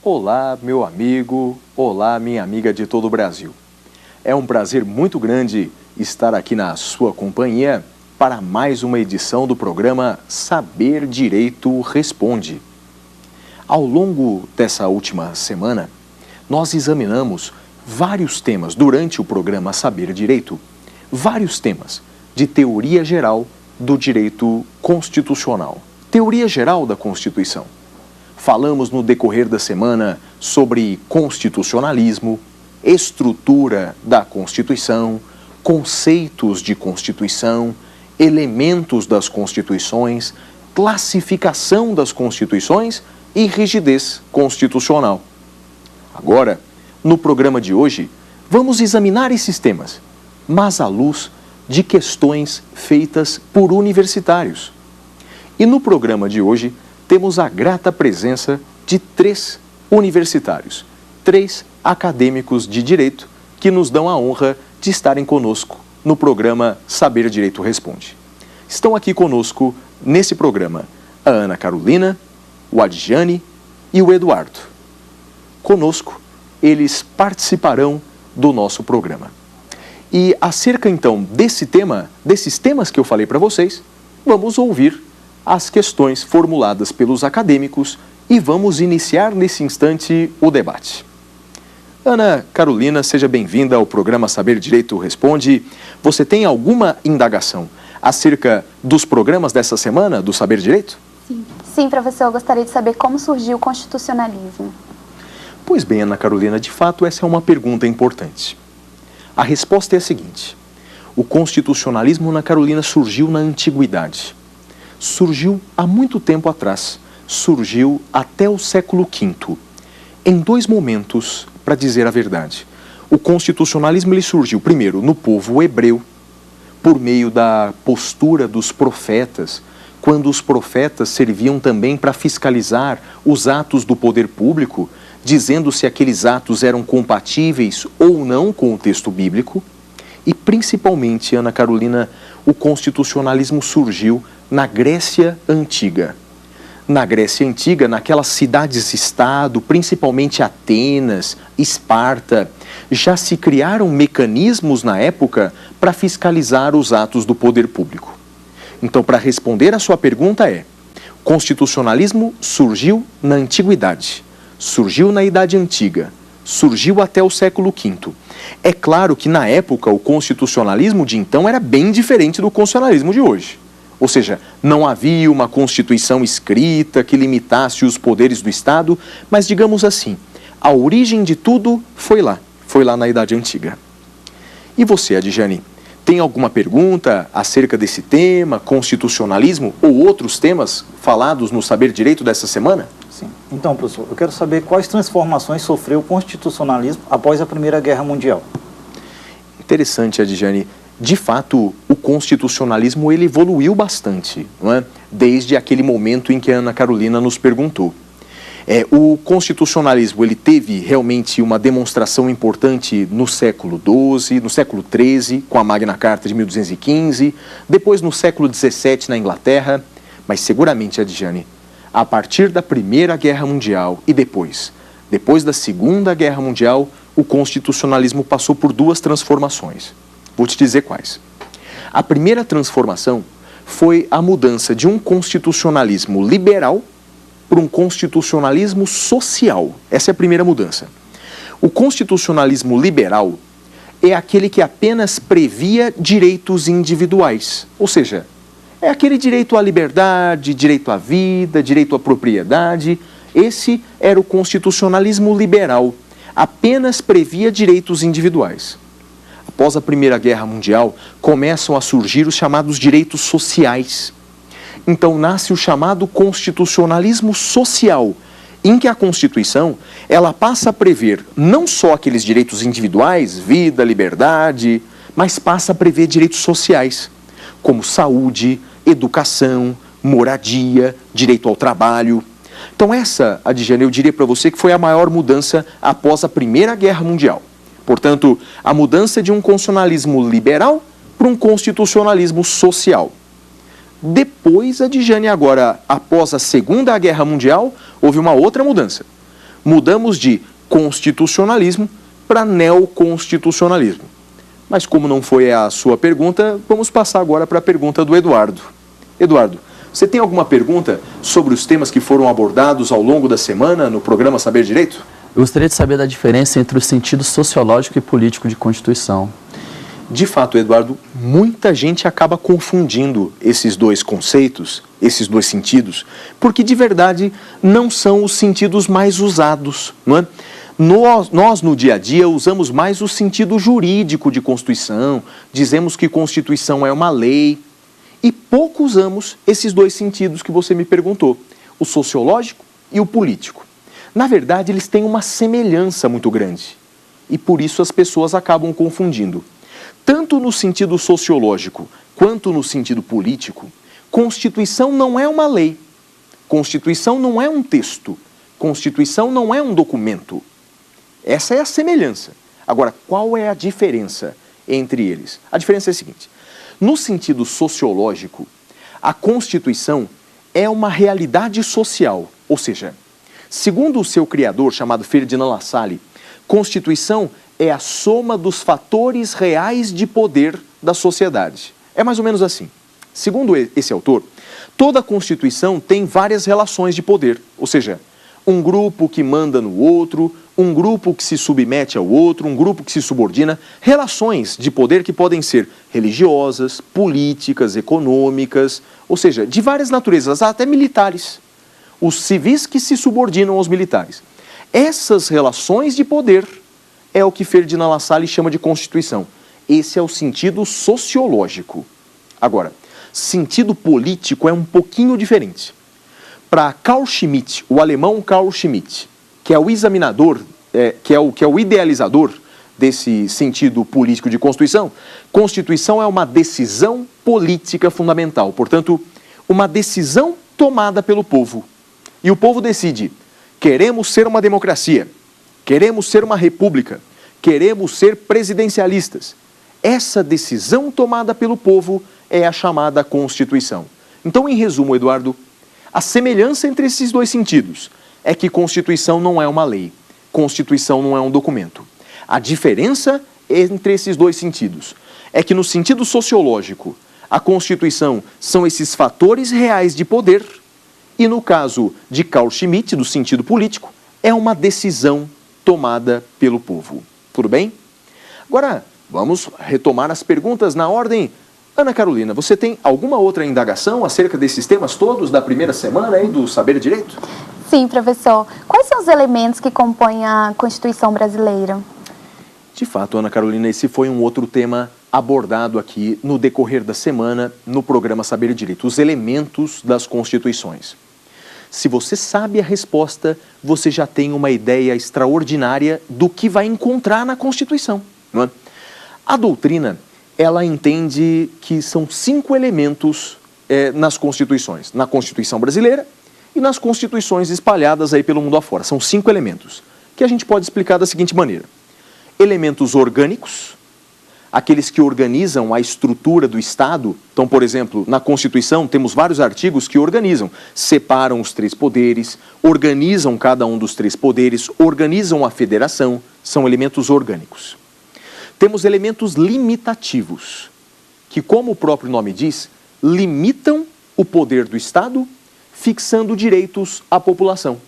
Olá, meu amigo, olá, minha amiga de todo o Brasil. É um prazer muito grande estar aqui na sua companhia para mais uma edição do programa Saber Direito Responde. Ao longo dessa última semana, nós examinamos vários temas durante o programa Saber Direito, vários temas de teoria geral do direito constitucional, teoria geral da Constituição. Falamos no decorrer da semana sobre constitucionalismo, estrutura da Constituição, conceitos de Constituição, elementos das Constituições, classificação das Constituições e rigidez constitucional. Agora, no programa de hoje, vamos examinar esses temas, mas à luz de questões feitas por universitários. E no programa de hoje, temos a grata presença de 3 universitários, 3 acadêmicos de direito que nos dão a honra de estarem conosco no programa Saber Direito Responde. Estão aqui conosco nesse programa a Ana Carolina, o Adjane e o Eduardo. Conosco, eles participarão do nosso programa. E acerca então desses temas que eu falei para vocês, vamos ouvir as questões formuladas pelos acadêmicos e vamos iniciar nesse instante o debate. Ana Carolina, seja bem-vinda ao programa Saber Direito Responde. Você tem alguma indagação acerca dos programas dessa semana do Saber Direito? Sim, professor, eu gostaria de saber como surgiu o constitucionalismo. Pois bem, Ana Carolina, de fato essa é uma pergunta importante. A resposta é a seguinte: o constitucionalismo, Ana Carolina, surgiu na antiguidade. Surgiu há muito tempo atrás, surgiu até o século V, em 2 momentos, para dizer a verdade. O constitucionalismo ele surgiu primeiro no povo hebreu, por meio da postura dos profetas, quando os profetas serviam também para fiscalizar os atos do poder público, dizendo se aqueles atos eram compatíveis ou não com o texto bíblico. E principalmente, Ana Carolina, o constitucionalismo surgiu na Grécia Antiga. Na Grécia Antiga, naquelas cidades-estado, principalmente Atenas, Esparta, já se criaram mecanismos na época para fiscalizar os atos do poder público. Então, para responder a sua pergunta o constitucionalismo surgiu na Antiguidade, surgiu na Idade Antiga, surgiu até o século V. É claro que na época o constitucionalismo de então era bem diferente do constitucionalismo de hoje. Ou seja, não havia uma Constituição escrita que limitasse os poderes do Estado, mas digamos assim, a origem de tudo foi lá na Idade Antiga. E você, Adjane, tem alguma pergunta acerca desse tema, constitucionalismo ou outros temas falados no Saber Direito dessa semana? Sim. Então, professor, eu quero saber quais transformações sofreu o constitucionalismo após a Primeira Guerra Mundial. Interessante, Adjane. De fato, o constitucionalismo ele evoluiu bastante, não é? Desde aquele momento em que a Ana Carolina nos perguntou. O constitucionalismo ele teve realmente uma demonstração importante no século XII, no século XIII, com a Magna Carta de 1215, depois no século XVII na Inglaterra, mas seguramente, Adjane, a partir da Primeira Guerra Mundial e depois da Segunda Guerra Mundial, o constitucionalismo passou por 2 transformações. Vou te dizer quais. A primeira transformação foi a mudança de um constitucionalismo liberal para um constitucionalismo social. Essa é a primeira mudança. O constitucionalismo liberal é aquele que apenas previa direitos individuais, ou seja, é aquele direito à liberdade, direito à vida, direito à propriedade. Esse era o constitucionalismo liberal, apenas previa direitos individuais. Após a Primeira Guerra Mundial, começam a surgir os chamados direitos sociais. Então nasce o chamado constitucionalismo social, em que a Constituição ela passa a prever não só aqueles direitos individuais, vida, liberdade, mas passa a prever direitos sociais, como saúde, educação, moradia, direito ao trabalho. Então essa, Adjane, eu diria para você que foi a maior mudança após a Primeira Guerra Mundial. Portanto, a mudança de um constitucionalismo liberal para um constitucionalismo social. Depois, Adjane, agora, após a Segunda Guerra Mundial, houve uma outra mudança. mudamos de constitucionalismo para neoconstitucionalismo. Mas como não foi a sua pergunta, vamos passar agora para a pergunta do Eduardo. Eduardo, você tem alguma pergunta sobre os temas que foram abordados ao longo da semana no programa Saber Direito? Eu gostaria de saber da diferença entre o sentido sociológico e político de Constituição. De fato, Eduardo, muita gente acaba confundindo esses dois conceitos, esses dois sentidos, porque de verdade não são os sentidos mais usados, não é? Nós, no dia a dia, usamos mais o sentido jurídico de Constituição, dizemos que Constituição é uma lei, e pouco usamos esses dois sentidos que você me perguntou, o sociológico e o político. Na verdade, eles têm uma semelhança muito grande, e por isso as pessoas acabam confundindo. Tanto no sentido sociológico quanto no sentido político, Constituição não é uma lei, Constituição não é um texto, Constituição não é um documento. Essa é a semelhança. Agora, qual é a diferença entre eles? A diferença é a seguinte: no sentido sociológico, a Constituição é uma realidade social, ou seja, segundo o seu criador, chamado Ferdinand Lassalle, Constituição é a soma dos fatores reais de poder da sociedade. É mais ou menos assim. Segundo esse autor, toda Constituição tem várias relações de poder, ou seja, um grupo que manda no outro, um grupo que se submete ao outro, um grupo que se subordina, relações de poder que podem ser religiosas, políticas, econômicas, ou seja, de várias naturezas, até militares. Os civis que se subordinam aos militares. Essas relações de poder é o que Ferdinand Lassalle chama de Constituição. Esse é o sentido sociológico. Agora, sentido político é um pouquinho diferente. Para Carl Schmitt, o alemão Carl Schmitt, que é o examinador, que é o idealizador desse sentido político de Constituição, Constituição é uma decisão política fundamental, portanto, uma decisão tomada pelo povo. E o povo decide: queremos ser uma democracia, queremos ser uma república, queremos ser presidencialistas. Essa decisão tomada pelo povo é a chamada Constituição. Então, em resumo, Eduardo, a semelhança entre esses dois sentidos é que Constituição não é uma lei, Constituição não é um documento. A diferença entre esses dois sentidos é que no sentido sociológico, a Constituição são esses fatores reais de poder e no caso de Carl Schmitt, do sentido político, é uma decisão tomada pelo povo. Tudo bem? Agora, vamos retomar as perguntas na ordem. Ana Carolina, você tem alguma outra indagação acerca desses temas todos da primeira semana aí do Saber Direito? Sim, professor. Quais são os elementos que compõem a Constituição brasileira? De fato, Ana Carolina, esse foi um outro tema abordado aqui no decorrer da semana no programa Saber Direito, os elementos das constituições. Se você sabe a resposta, você já tem uma ideia extraordinária do que vai encontrar na Constituição, não é? A doutrina, ela entende que são 5 elementos nas constituições, na Constituição brasileira e nas constituições espalhadas aí pelo mundo afora. São 5 elementos, que a gente pode explicar da seguinte maneira: elementos orgânicos, aqueles que organizam a estrutura do Estado. Então, por exemplo, na Constituição temos vários artigos que organizam, separam os 3 poderes, organizam cada um dos 3 poderes, organizam a federação, são elementos orgânicos. Temos elementos limitativos, que, como o próprio nome diz, limitam o poder do Estado, fixando direitos à população.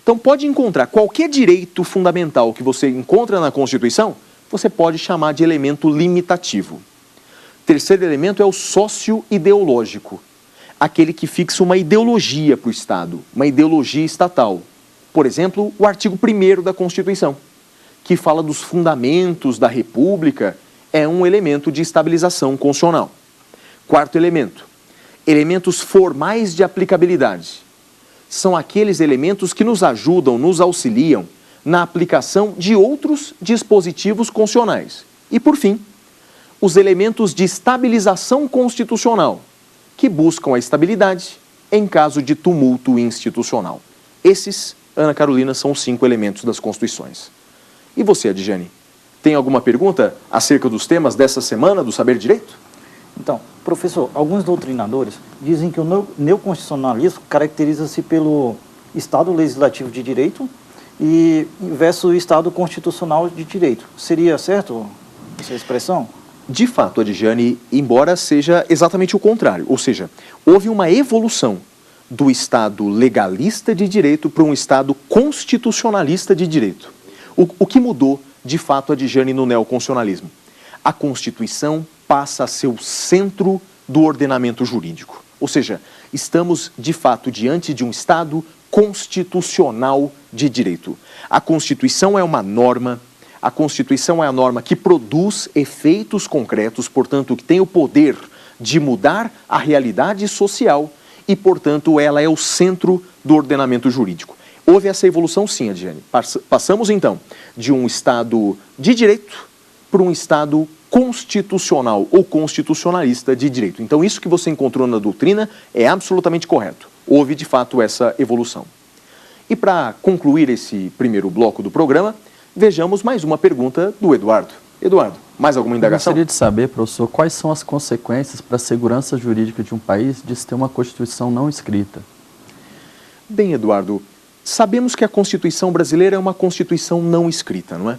Então, pode encontrar qualquer direito fundamental que você encontra na Constituição, você pode chamar de elemento limitativo. Terceiro elemento é o sócio-ideológico, aquele que fixa uma ideologia para o Estado, uma ideologia estatal. Por exemplo, o artigo 1º da Constituição, que fala dos fundamentos da República, é um elemento de estabilização constitucional. Quarto elemento, elementos formais de aplicabilidade. São aqueles elementos que nos ajudam, nos auxiliam na aplicação de outros dispositivos constitucionais. E, por fim, os elementos de estabilização constitucional, que buscam a estabilidade em caso de tumulto institucional. Esses, Ana Carolina, são os 5 elementos das Constituições. E você, Adjane, tem alguma pergunta acerca dos temas dessa semana do Saber Direito? Então, professor, alguns doutrinadores dizem que o neoconstitucionalismo caracteriza-se pelo Estado legislativo de direito e versus o Estado constitucional de direito. Seria certo essa expressão? De fato, Adjane, embora seja exatamente o contrário, ou seja, houve uma evolução do Estado legalista de direito para um Estado constitucionalista de direito. O que mudou, de fato, Adjane, no neoconstitucionalismo? A Constituição passa a ser o centro do ordenamento jurídico. Ou seja, estamos, de fato, diante de um Estado constitucional de direito. A Constituição é uma norma, a Constituição é a norma que produz efeitos concretos, portanto, que tem o poder de mudar a realidade social e, portanto, ela é o centro do ordenamento jurídico. Houve essa evolução sim, Adjane. Passamos, então, de um Estado de direito para um Estado constitucional ou constitucionalista de direito. Então, isso que você encontrou na doutrina é absolutamente correto. Houve, de fato, essa evolução. E para concluir esse primeiro bloco do programa, vejamos mais uma pergunta do Eduardo. Eduardo, mais alguma indagação? Eu gostaria de saber, professor, quais são as consequências para a segurança jurídica de um país de se ter uma Constituição não escrita? Bem, Eduardo, sabemos que a Constituição brasileira é uma Constituição não escrita, não é?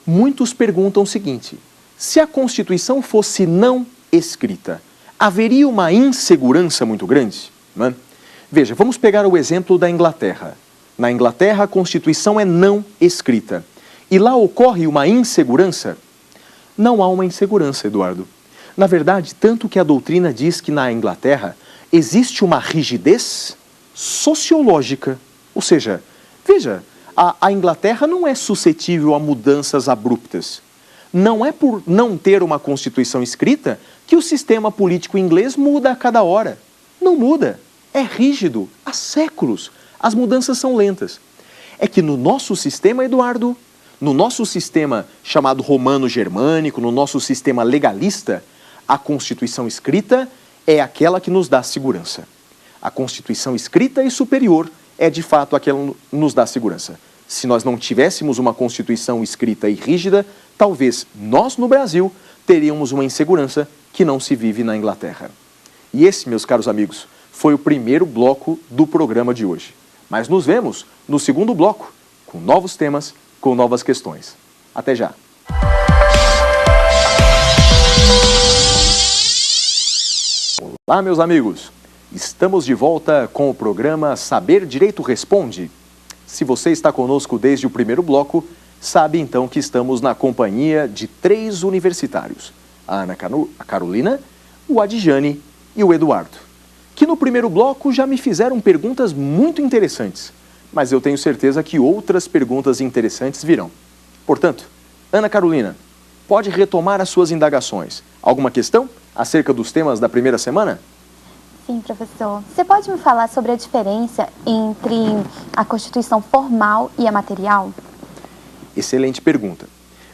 Muitos perguntam o seguinte: se a Constituição fosse não escrita, haveria uma insegurança muito grande? Não é? Veja, vamos pegar o exemplo da Inglaterra. Na Inglaterra, a Constituição é não escrita. E lá ocorre uma insegurança? Não há uma insegurança, Eduardo. Na verdade, tanto que a doutrina diz que na Inglaterra existe uma rigidez sociológica. Ou seja, veja, a Inglaterra não é suscetível a mudanças abruptas. Não é por não ter uma Constituição escrita que o sistema político inglês muda a cada hora. Não muda. É rígido. Há séculos. As mudanças são lentas. É que no nosso sistema, Eduardo, no nosso sistema chamado romano-germânico, no nosso sistema legalista, a Constituição escrita é aquela que nos dá segurança. A Constituição escrita e superior é, de fato, aquela que nos dá segurança. Se nós não tivéssemos uma Constituição escrita e rígida, talvez nós, no Brasil, teríamos uma insegurança que não se vive na Inglaterra. E esse, meus caros amigos, foi o primeiro bloco do programa de hoje. Mas nos vemos no segundo bloco, com novos temas, com novas questões. Até já! Olá, meus amigos! Estamos de volta com o programa Saber Direito Responde. Se você está conosco desde o primeiro bloco, sabe então que estamos na companhia de 3 universitários, a Ana Carolina, o Adjane e o Eduardo, que no primeiro bloco já me fizeram perguntas muito interessantes, mas eu tenho certeza que outras perguntas interessantes virão. Portanto, Ana Carolina, pode retomar as suas indagações. Alguma questão acerca dos temas da primeira semana? Sim, professor. Você pode me falar sobre a diferença entre a Constituição formal e a material? Excelente pergunta.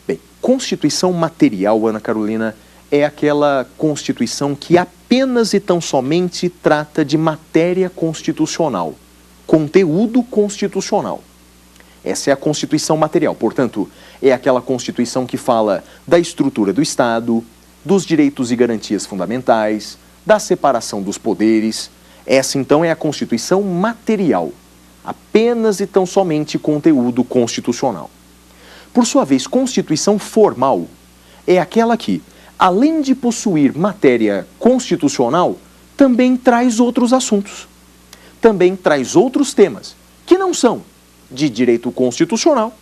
Bem, Constituição material, Ana Carolina, é aquela Constituição que apenas e tão somente trata de matéria constitucional, conteúdo constitucional. Essa é a Constituição material, portanto, é aquela Constituição que fala da estrutura do Estado, dos direitos e garantias fundamentais, da separação dos poderes. Essa, então, é a Constituição material, apenas e tão somente conteúdo constitucional. Por sua vez, Constituição formal é aquela que, além de possuir matéria constitucional, também traz outros assuntos. Também traz outros temas, que não são de direito constitucional,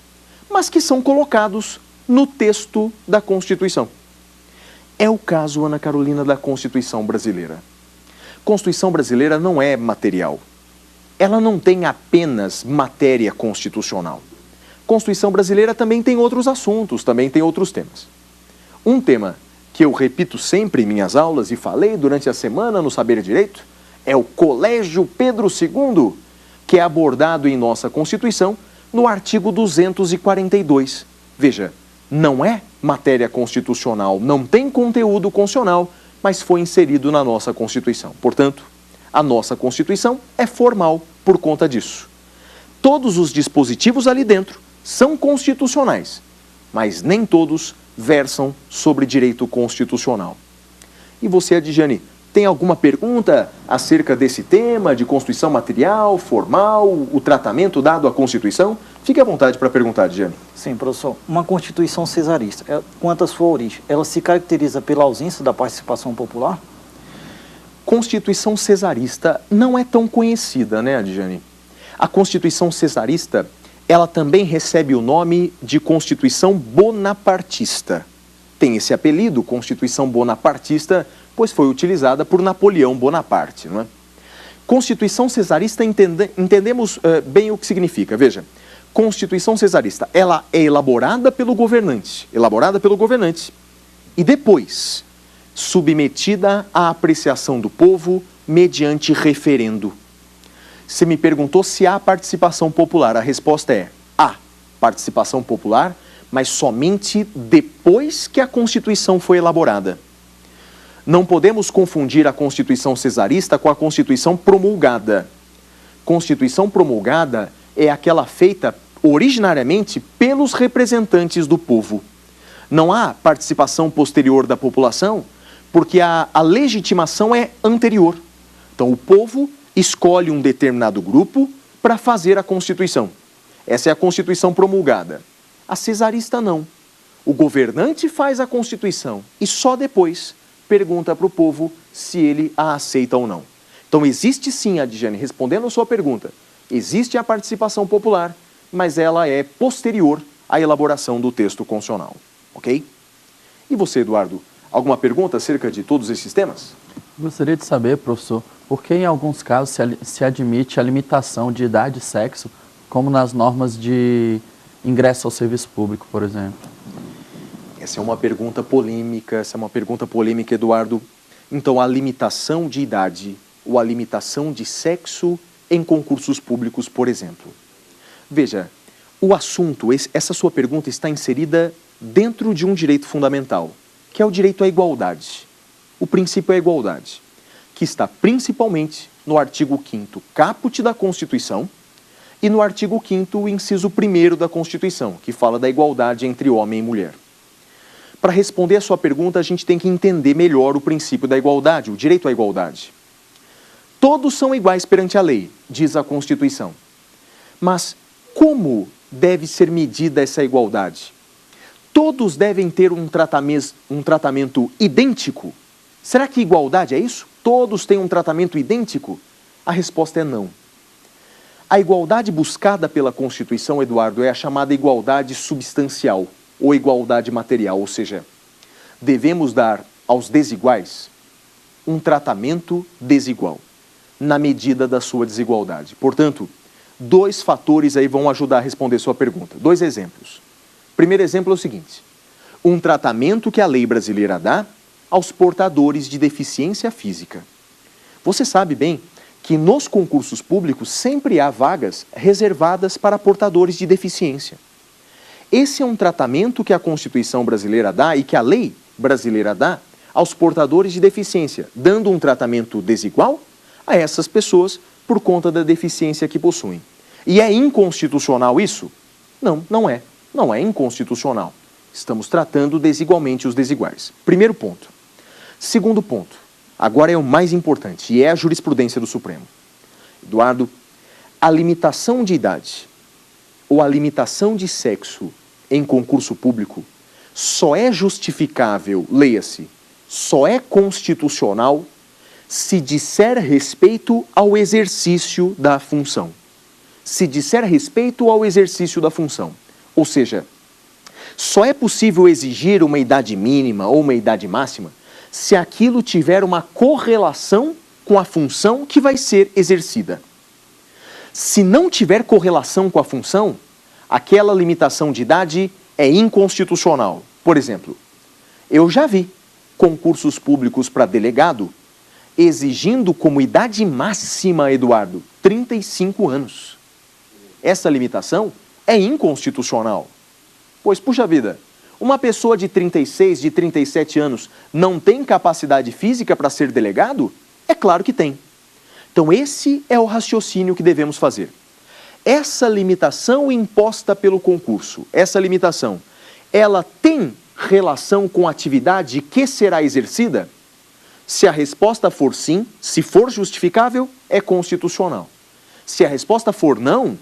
mas que são colocados no texto da Constituição. É o caso, Ana Carolina, da Constituição brasileira. A Constituição brasileira não é material. Ela não tem apenas matéria constitucional. A Constituição brasileira também tem outros assuntos, também tem outros temas. Um tema que eu repito sempre em minhas aulas e falei durante a semana no Saber Direito é o Colégio Pedro II, que é abordado em nossa Constituição no artigo 242. Veja, não é matéria constitucional, não tem conteúdo constitucional, mas foi inserido na nossa Constituição. Portanto, a nossa Constituição é formal por conta disso. Todos os dispositivos ali dentro são constitucionais, mas nem todos versam sobre direito constitucional. E você, Adjane, tem alguma pergunta acerca desse tema de Constituição material, formal, o tratamento dado à Constituição? Fique à vontade para perguntar, Diane. Sim, professor. Uma Constituição cesarista, quanto à sua origem, ela se caracteriza pela ausência da participação popular? Constituição cesarista não é tão conhecida, né, Diane? A Constituição cesarista, ela também recebe o nome de Constituição bonapartista. Tem esse apelido, Constituição bonapartista, pois foi utilizada por Napoleão Bonaparte, não é? Constituição cesarista, entendemos bem o que significa. Veja, Constituição cesarista, ela é elaborada pelo governante, e depois submetida à apreciação do povo mediante referendo. Você me perguntou se há participação popular. A resposta é: há participação popular, mas somente depois que a Constituição foi elaborada. Não podemos confundir a Constituição cesarista com a Constituição promulgada. Constituição promulgada é aquela feita originariamente pelos representantes do povo. Não há participação posterior da população, porque a legitimação é anterior. Então, o povo escolhe um determinado grupo para fazer a Constituição. Essa é a Constituição promulgada. A cesarista não. O governante faz a Constituição e só depois pergunta para o povo se ele a aceita ou não. Então, existe sim, Adjane, respondendo a sua pergunta, existe a participação popular, mas ela é posterior à elaboração do texto constitucional. Ok? E você, Eduardo, alguma pergunta acerca de todos esses temas? Gostaria de saber, professor, por que em alguns casos se admite a limitação de idade e sexo, como nas normas de ingresso ao serviço público, por exemplo? Essa é uma pergunta polêmica, Eduardo. Então, a limitação de idade ou a limitação de sexo em concursos públicos, por exemplo. Veja, o assunto, essa sua pergunta está inserida dentro de um direito fundamental, que é o direito à igualdade. O princípio é a igualdade, que está principalmente no artigo 5º caput da Constituição e no artigo 5º, inciso 1º da Constituição, que fala da igualdade entre homem e mulher. Para responder a sua pergunta, a gente tem que entender melhor o princípio da igualdade, o direito à igualdade. Todos são iguais perante a lei, diz a Constituição. Mas como deve ser medida essa igualdade? Todos devem ter um tratamento idêntico? Será que igualdade é isso? Todos têm um tratamento idêntico? A resposta é não. A igualdade buscada pela Constituição, Eduardo, é a chamada igualdade substancial ou igualdade material, ou seja, devemos dar aos desiguais um tratamento desigual, na medida da sua desigualdade. Portanto, 2 fatores aí vão ajudar a responder sua pergunta. 2 exemplos. Primeiro exemplo é o seguinte: um tratamento que a lei brasileira dá aos portadores de deficiência física. Você sabe bem que nos concursos públicos sempre há vagas reservadas para portadores de deficiência. Esse é um tratamento que a Constituição brasileira dá e que a lei brasileira dá aos portadores de deficiência, dando um tratamento desigual a essas pessoas por conta da deficiência que possuem. E é inconstitucional isso? Não, não é. Não é inconstitucional. Estamos tratando desigualmente os desiguais. Primeiro ponto. Segundo ponto. Agora é o mais importante, e é a jurisprudência do Supremo. Eduardo, a limitação de idade ou a limitação de sexo em concurso público só é justificável, leia-se, só é constitucional se disser respeito ao exercício da função. Se disser respeito ao exercício da função. Ou seja, só é possível exigir uma idade mínima ou uma idade máxima se aquilo tiver uma correlação com a função que vai ser exercida. Se não tiver correlação com a função, aquela limitação de idade é inconstitucional. Por exemplo, eu já vi concursos públicos para delegado exigindo como idade máxima, Eduardo, 35 anos. Essa limitação é inconstitucional. Pois, puxa vida, uma pessoa de 36, de 37 anos não tem capacidade física para ser delegado? É claro que tem. Então, esse é o raciocínio que devemos fazer. Essa limitação imposta pelo concurso, essa limitação, ela tem relação com a atividade que será exercida? Se a resposta for sim, se for justificável, é constitucional. Se a resposta for não,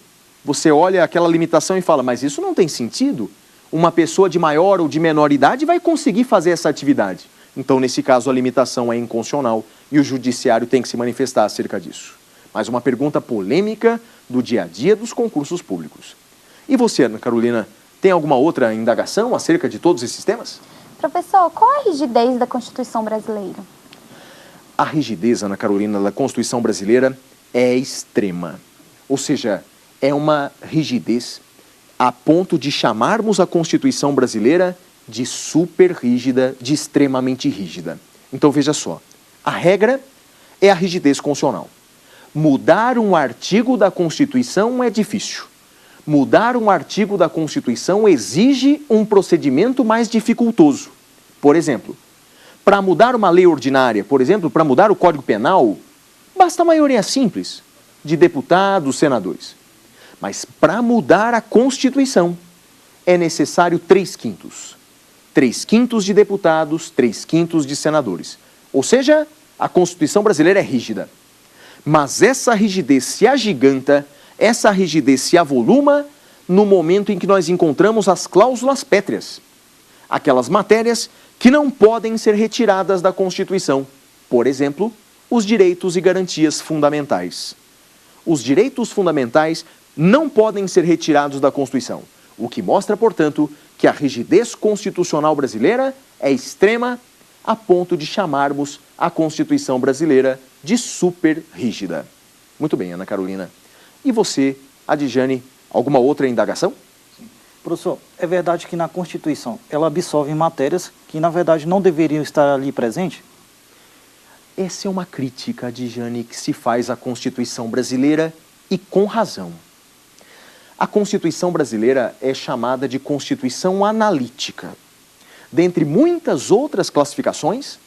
Você olha aquela limitação e fala, mas isso não tem sentido. Uma pessoa de maior ou de menor idade vai conseguir fazer essa atividade. Então, nesse caso, a limitação é inconstitucional e o judiciário tem que se manifestar acerca disso. Mas uma pergunta polêmica do dia a dia dos concursos públicos. E você, Ana Carolina, tem alguma outra indagação acerca de todos esses temas? Professor, qual a rigidez da Constituição brasileira? A rigidez, Ana Carolina, da Constituição brasileira é extrema. Ou seja, é uma rigidez a ponto de chamarmos a Constituição brasileira de super rígida, de extremamente rígida. Então veja só, a regra é a rigidez constitucional. Mudar um artigo da Constituição é difícil. Mudar um artigo da Constituição exige um procedimento mais dificultoso. Por exemplo, para mudar uma lei ordinária, por exemplo, para mudar o Código Penal, basta a maioria simples de deputados, senadores. Mas para mudar a Constituição é necessário 3/5. 3/5 de deputados, 3/5 de senadores. Ou seja, a Constituição brasileira é rígida. Mas essa rigidez se agiganta, essa rigidez se avoluma no momento em que nós encontramos as cláusulas pétreas. Aquelas matérias que não podem ser retiradas da Constituição. Por exemplo, os direitos e garantias fundamentais. Os direitos fundamentais não podem ser retirados da Constituição, o que mostra, portanto, que a rigidez constitucional brasileira é extrema a ponto de chamarmos a Constituição brasileira de super rígida. Muito bem, Ana Carolina. E você, Adjane, alguma outra indagação? Professor, é verdade que na Constituição ela absorve matérias que, na verdade, não deveriam estar ali presentes? Essa é uma crítica, Adjane, que se faz à Constituição brasileira e com razão. A Constituição brasileira é chamada de Constituição analítica. Dentre muitas outras classificações,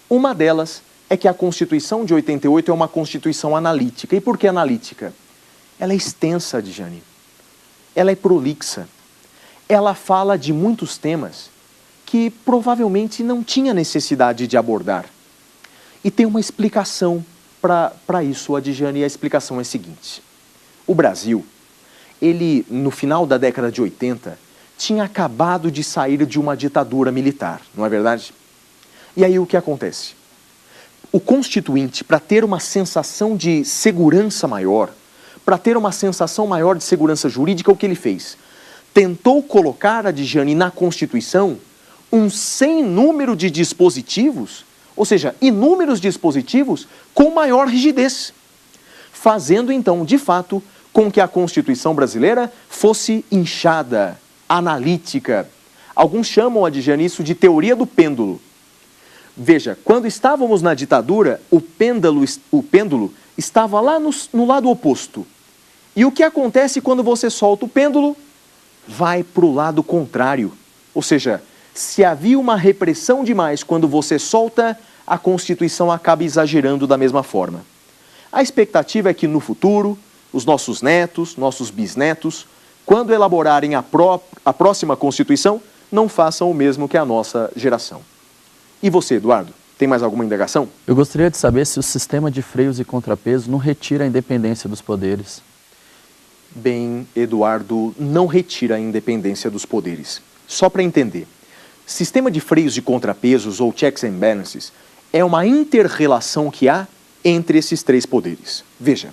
uma delas é que a Constituição de 88 é uma Constituição analítica. E por que analítica? Ela é extensa, Adjane. Ela é prolixa. Ela fala de muitos temas que provavelmente não tinha necessidade de abordar. E tem uma explicação para isso, Adjane, e a explicação é a seguinte. O Brasil, ele, no final da década de 80, tinha acabado de sair de uma ditadura militar, não é verdade? E aí o que acontece? O Constituinte, para ter uma sensação de segurança maior, para ter uma sensação maior de segurança jurídica, o que ele fez? Tentou colocar, Adjane, na Constituição um sem número de dispositivos, ou seja, inúmeros dispositivos com maior rigidez, fazendo então, de fato, com que a Constituição brasileira fosse inchada, analítica. Alguns chamam, Adjane, isso de teoria do pêndulo. Veja, quando estávamos na ditadura, o pêndulo estava lá no lado oposto. E o que acontece quando você solta o pêndulo? Vai para o lado contrário. Ou seja, se havia uma repressão demais quando você solta, a Constituição acaba exagerando da mesma forma. A expectativa é que no futuro, os nossos netos, nossos bisnetos, quando elaborarem a próxima Constituição, não façam o mesmo que a nossa geração. E você, Eduardo, tem mais alguma indagação? Eu gostaria de saber se o sistema de freios e contrapesos não retira a independência dos poderes. Bem, Eduardo, não retira a independência dos poderes. Só para entender, sistema de freios e contrapesos, ou checks and balances, é uma inter-relação que há entre esses três poderes. Veja,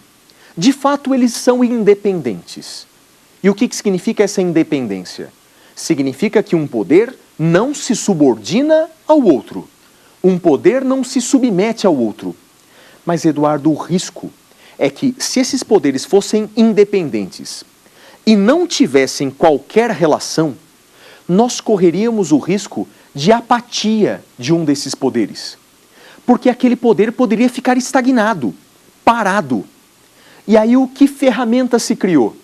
de fato eles são independentes. E o que significa essa independência? Significa que um poder não se subordina ao outro. Um poder não se submete ao outro. Mas, Eduardo, o risco é que, se esses poderes fossem independentes e não tivessem qualquer relação, nós correríamos o risco de apatia de um desses poderes. Porque aquele poder poderia ficar estagnado, parado. E aí, que ferramenta se criou?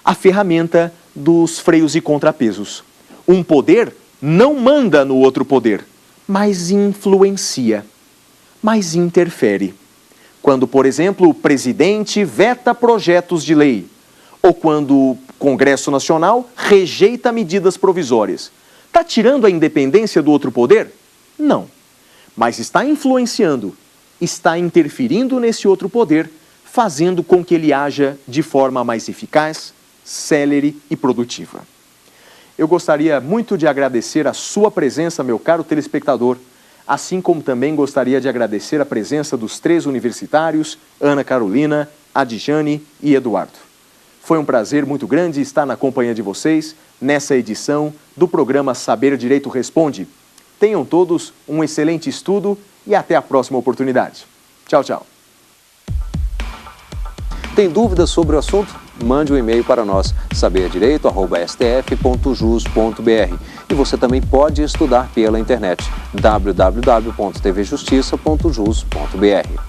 A ferramenta dos freios e contrapesos. Um poder não manda no outro poder, mas influencia, mas interfere. Quando, por exemplo, o presidente veta projetos de lei, ou quando o Congresso Nacional rejeita medidas provisórias, está tirando a independência do outro poder? Não, mas está influenciando, está interferindo nesse outro poder, fazendo com que ele haja de forma mais eficaz, célere e produtiva. Eu gostaria muito de agradecer a sua presença, meu caro telespectador, assim como também gostaria de agradecer a presença dos 3 universitários, Ana Carolina, Adjane e Eduardo. Foi um prazer muito grande estar na companhia de vocês nessa edição do programa Saber Direito Responde. Tenham todos um excelente estudo e até a próxima oportunidade. Tchau, tchau. Tem dúvidas sobre o assunto? Mande um e-mail para nós, saberdireito@stf.jus.br. E você também pode estudar pela internet, www.tvjustiça.jus.br.